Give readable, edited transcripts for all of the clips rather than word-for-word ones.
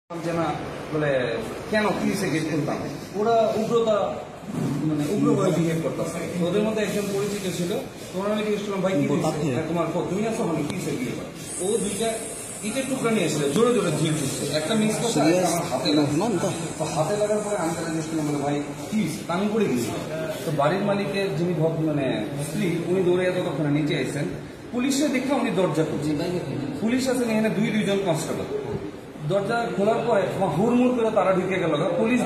বলে কেন কিসে গেট খুলতাম, ওরা উগ্রতা মানে উগ্রভাবে বিহেভ করতেছে। ওদের মধ্যে একজন পরিচিত ছিল, তোমার আমি জিজ্ঞেস করলাম ভাই কি তোমার তুমি আছো মানে কিসে গিয়ে ও দুইটা ইটের টুকরা নিয়ে এসেছিল, জোরে জোরে ঝিল দিচ্ছে, একটা মিস করছে আমার হাতে লাগলাম। তো হাতে লাগার পরে আমি তারা জিজ্ঞেস করলাম বলে ভাই কি আমি পড়ে গেছি। তো বাড়ির মালিকের যিনি মানে স্ত্রী উনি দৌড়ে ততক্ষণে নিচে আসছেন, পুলিশে দেখে উনি দরজা খুলছেন, পুলিশ আছেন এখানে দুইজন কনস্টেবল। দরজা খোলার পরে হুড়মুড় করে তারা ঢুকে গেল, পুলিশ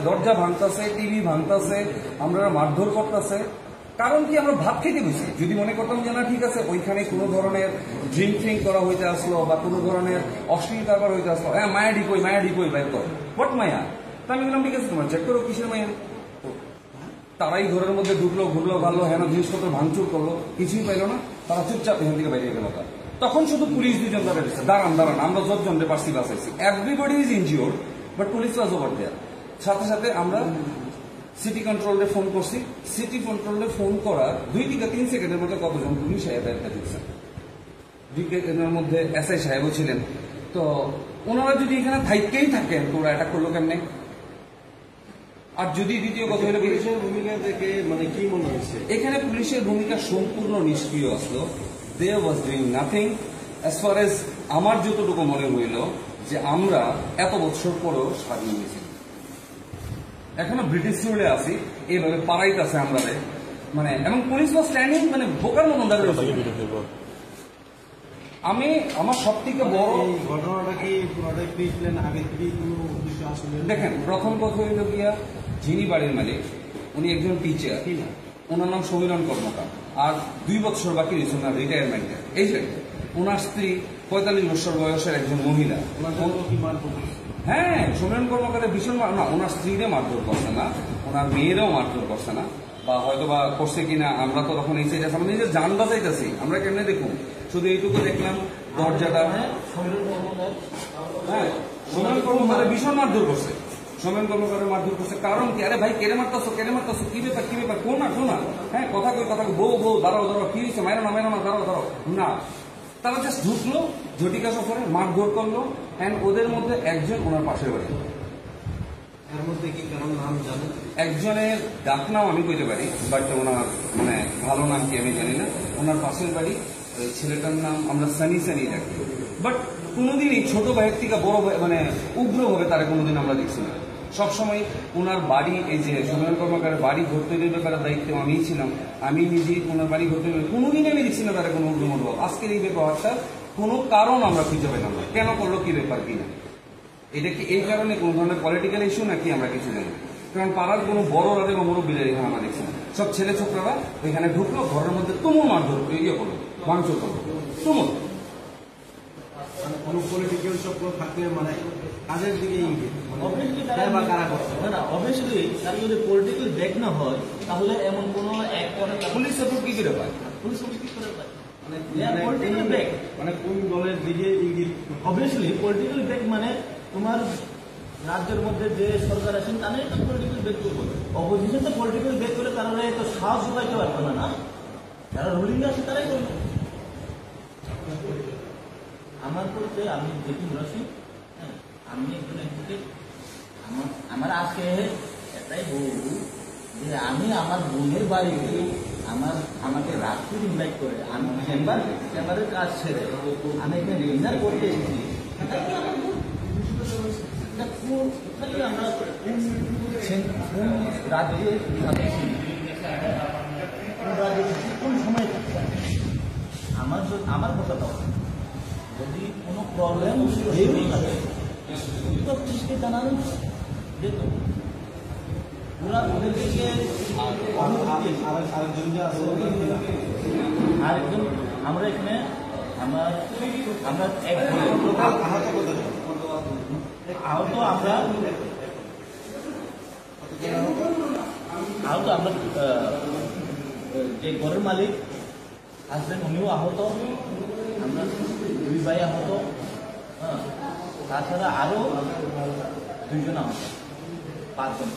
দরজা ভাঙতেছে, টিভি ভাঙতেছে, আমরা মারধর করতেছে। কারণ কি আমরা ভাত খেতে গেছি, যদি মনে করতাম যে না ঠিক আছে ওইখানে কোনো ধরনের ড্রিঙ্ক করা হইতে আসলো বা কোনো ধরনের অশ্লীল কারবার হইতে আসলো, হ্যাঁ মায়া ঢিকই বাইর কর বট মায়া। তা আমি বললাম ঠিক আছে তোমার চেক করো কিসের মায়া। তারাই ঘরের মধ্যে ঢুকলো, ঘুরলো ভালো, হ্যাঁ জিনিসপত্র ভাঙচুর করলো, কিছুই পাইলো না, তারা চুপচাপ এখান থেকে বাইরে গেল। তখন শুধু পুলিশ দুজন ধরে দিচ্ছে, দাঁড়ান আমরা 10 জন পার্সি বাঁচাইছি, everybody is injured but police was over there. সাথে সাথে আমরা সিটি কন্ট্রোলে ফোন করছি, সিটি কন্ট্রোলে ফোন করার 2 থেকে 3 সেকেন্ডের মধ্যে কতজন পুলিশ সাহেবটা দিচ্ছেন, 2 সেকেন্ডের মধ্যে এসআই সাহেবও ছিলেন। তো ওনারা যদি এখানে থাইকেই থাকেন তো ওরা অ্যাটাক করলো কেমনে? আর যদি দ্বিতীয় কথা হলো পুলিশের ভূমিকা থেকে মানে কি মনে হচ্ছে এখানে পুলিশের ভূমিকা সম্পূর্ণ নিষ্ক্রিয় আসলো। They was doing nothing as far as আমার যতটুকু মনে হইল যে আমরা এত বছর পরেও স্বাধীন হয়েছি, এখনো ব্রিটিশ রুলে আছি, এইভাবে পাড়াইতেছে আমরা মানে, এবং পুলিশ ওয়াজ স্ট্যান্ডিং মানে বোকার মতন দাঁড়িয়ে। আমি আমার সব থেকে বড় ঘটনাটা কি আগে দেখেন, প্রথম কথা হইল গিয়া যিনি বাড়ির মালিক উনি একজন টিচার, ওনার নাম সমীরণ কর্মকার, আর 2 বছর বাকি রয়েছে ওনার রিটায়ারমেন্টের। এই যে ওনার স্ত্রী 45 বছর বয়সের একজন মহিলা। হ্যাঁ, সমীরণ কর্মকারের ভীষণ না, ওনার স্ত্রীরে মারধর করছে না, ওনার মেয়েরাও মারধর করছে না, বা হয়তো বা করছে কিনা আমরা তো তখন এই সাইডে আমরা নিজের জান বাঁচাইতেছি, আমরা কেমনে দেখুন শুধু এইটুকু দেখলাম দরজাটা। হ্যাঁ, সমীরণ কর্মকারের ভীষণ মারধর করছে, সমীরণ কর্মকারের মারধর করছে। কারণ কি? আরে ভাই কেড়ে মারতেছো, কি ব্যাপার কোন না শোনা, হ্যাঁ কথা বউ দাঁড়াও কি হয়েছে, মাইরো না দাঁড়াও না। তারা জাস্ট ঢুকলো, ঝটিকা সফরে মারধর করলো, অ্যান্ড ওদের মধ্যে একজন ওনার পাশের বাড়ি। এর মধ্যে কি কারণ নাম জানেন? একজনের ডাক নাম আমি কইতে পারি, বাট ওনার মানে ভালো নাম কি আমি জানি না। ওনার পাশের বাড়ি, ছেলেটার নাম আমরা সানি ডাকি, বাট কোনোদিনই ছোট ভাইয়ের থেকে বড় মানে উগ্রভাবে তারা কোনোদিন আমরা দেখছি না। সবসময় ওনার বাড়ি, এই যে সমীরণ কর্মকারের বাড়ি ঘর তৈরির ব্যাপারে দায়িত্ব আমিই ছিলাম, আমি নিজেই ওনার বাড়ি ঘর তৈরি, কোনোদিন আমি দেখছি না তারা কোনো উগ্রমনোভাব। আজকের এই ব্যাপারটা কোনো কারণ আমরা খুঁজে পেলাম না, কেন করলো, কি ব্যাপার কিনা। এটা কি এই কারণে কোনো ধরনের পলিটিক্যাল ইস্যু নাকি আমরা কিছু জানি? কারণ পাড়ার কোনো বড় রাতে বা মুরব্বীরা এখানে আমরা দেখছি না, সব ছেলে ছোকরারা এখানে ঢুকলো, ঘরের মধ্যে তুমুল মারধর করলো, ভাঙচুর করলো, তুমুল। কোনো পলিটিক্যাল চক্র থাকলে মানে কাজের দিকে অবভিয়াসলি তার যদি পলিটিক্যাল ব্যাক না হয় তাহলে এমন কোনো পুলিশ সাপোর্ট কি করে পায়, পুলিশ সাপোর্ট কি করে পায় মানে কোন দলের দিকে ইঙ্গিত? অবভিয়াসলি পলিটিক্যাল ব্যাক মানে তোমার রাজ্যের মধ্যে যে সরকার আছেন তাদের তো পলিটিক্যাল ব্যাক করবো, অপোজিশন তো পলিটিক্যাল ব্যাক করে তারা তো সাহস যোগাইতে পারবে না, যারা রুলিং আছে তারাই করবে। আমার বলতে আমি যেটি রসি, আমি একজন অ্যাডভোকেট, আমার আজকে এটাই বলবো যে আমি আমার বোনের বাড়িতে আমাকে রাত্রি ইনভাইট করে আমি চেম্বারের কাজ ছেড়ে আমি এখানে ডিনার করতে এসেছি। আমরা রাজ্যে কোন সময় আমার কথা দাও, যদি কোনো প্রবলেম থাকে তো পুলিশকে জানানো যেত। ওরা ওদের দিকে আরেকজন আমরা এখানে আমরা আহত আমরা যে ঘরের মালিক আসবেন উনিও আহত, আমরা 2 ভাই আহত, তাছাড়া আরো 2 জন আহত, 5 জন।